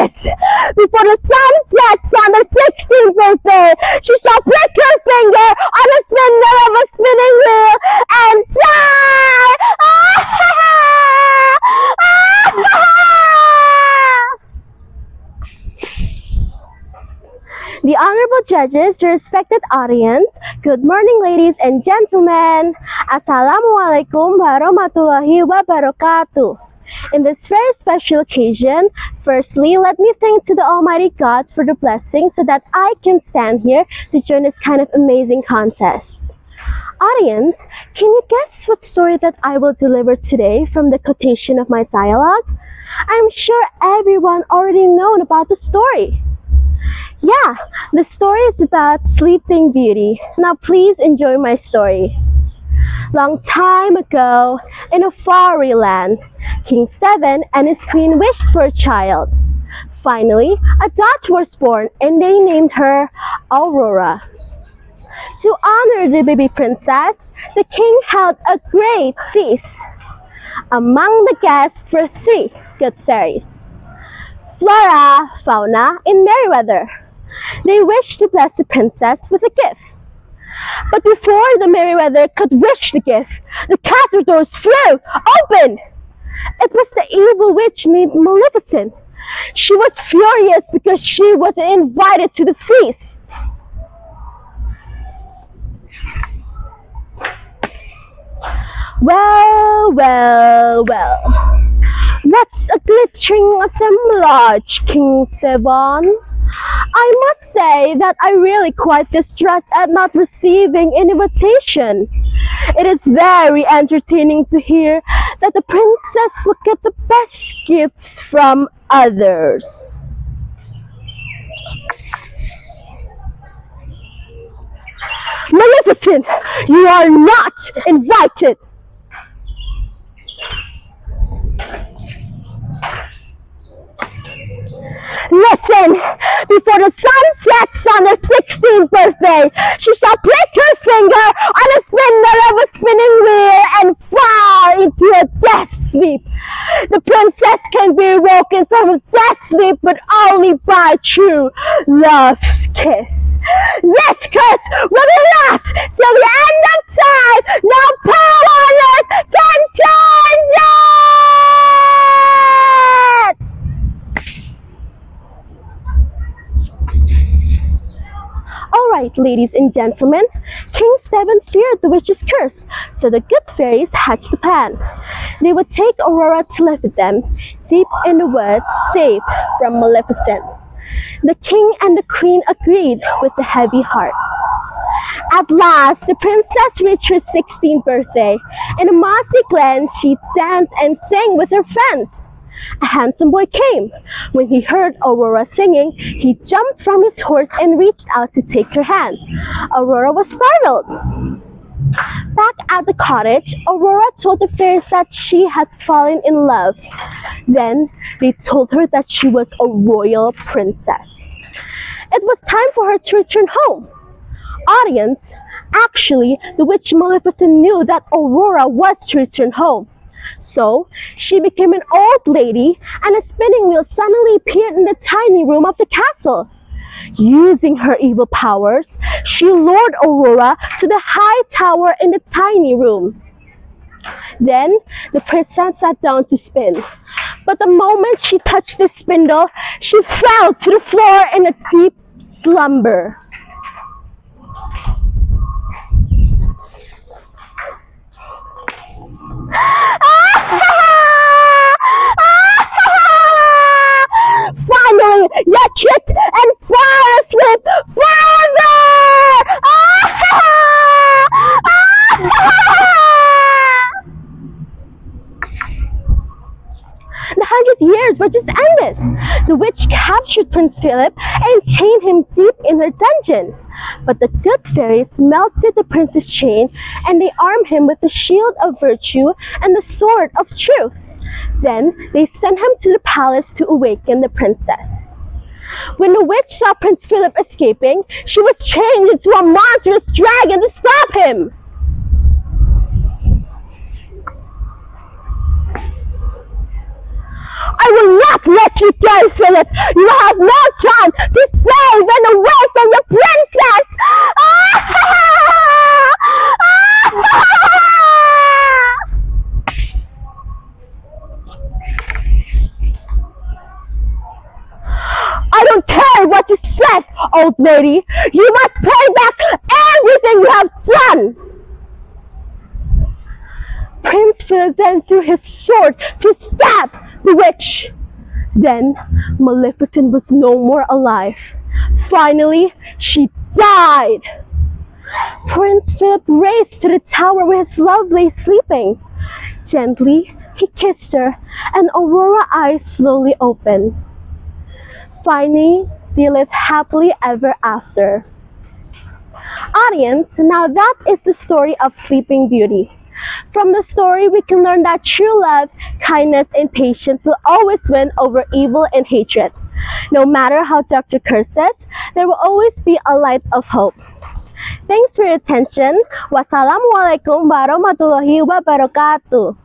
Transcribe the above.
this. Before the sun sets on the 16th birthday, she shall prick her finger on the spindle of a spinning wheel and die! The honorable judges, the respected audience, good morning ladies and gentlemen. Assalamualaikum warahmatullahi wabarakatuh. In this very special occasion, firstly, let me thank to the Almighty God for the blessing so that I can stand here to join this kind of amazing contest. Audience, can you guess what story that I will deliver today from the quotation of my dialogue? I'm sure everyone already knows about the story. Yeah, the story is about Sleeping Beauty. Now please enjoy my story. Long time ago, in a fairy land, King Stephen and his queen wished for a child. Finally, a daughter was born and they named her Aurora. To honor the baby princess, the king held a great feast. Among the guests were 3 good fairies: Flora, Fauna, and Merryweather. They wished to bless the princess with a gift. But before the Merryweather could wish the gift, the castle doors flew open. It was the evil witch named Maleficent. She was furious because she wasn't invited to the feast. Well. What's a glittering assemblage, King Stephen? I must say that I really quite distressed at not receiving an invitation. It is very entertaining to hear that the princess will get the best gifts from others. Maleficent, you are not invited. Listen, before the sun sets on her 16th birthday, she shall prick her finger on the spindle of a spinning wheel and fall into a death sleep. The princess can be woken from a death sleep, but only by true love's kiss. This kiss will be last till the end of time. No power on earth can change it! Alright, ladies and gentlemen, King Stephen feared the witch's curse, so the good fairies hatched a plan. They would take Aurora to live with them, deep in the woods, safe from Maleficent. The king and the queen agreed with a heavy heart. At last, the princess reached her 16th birthday. In a mossy glen, she danced and sang with her friends. A handsome boy came. When he heard Aurora singing, he jumped from his horse and reached out to take her hand. Aurora was startled. Back at the cottage, Aurora told the fairies that she had fallen in love. Then they told her that she was a royal princess. It was time for her to return home. Audience, actually, the witch Maleficent knew that Aurora was to return home. So, she became an old lady and a spinning wheel suddenly appeared in the tiny room of the castle. Using her evil powers, she lured Aurora to the high tower in the tiny room. Then, the princess sat down to spin. But the moment she touched the spindle, she fell to the floor in a deep slumber. Finally, you're tricked and fall asleep forever! The 100 years were just ended. The witch captured Prince Philip and chained him deep in her dungeon. But the good fairies melted the prince's chain and they armed him with the shield of virtue and the sword of truth. Then they sent him to the palace to awaken the princess. When the witch saw Prince Philip escaping, she was changed into a monstrous dragon to stop him. I will not let you go, Philip. You have no time to save and away from your princess. I don't care what you said, old lady. You must pay back everything you have done. Prince Philip then threw his sword to stab the witch. Then Maleficent was no more alive. Finally, she died. Prince Philip raced to the tower where his love lay sleeping. Gently, he kissed her, and Aurora's eyes slowly opened. Finally, they lived happily ever after. Audience, now that is the story of Sleeping Beauty. From the story, we can learn that true love, kindness, and patience will always win over evil and hatred. No matter how dark the curses, there will always be a light of hope. Thanks for your attention. Wassalamualaikum warahmatullahi wabarakatuh.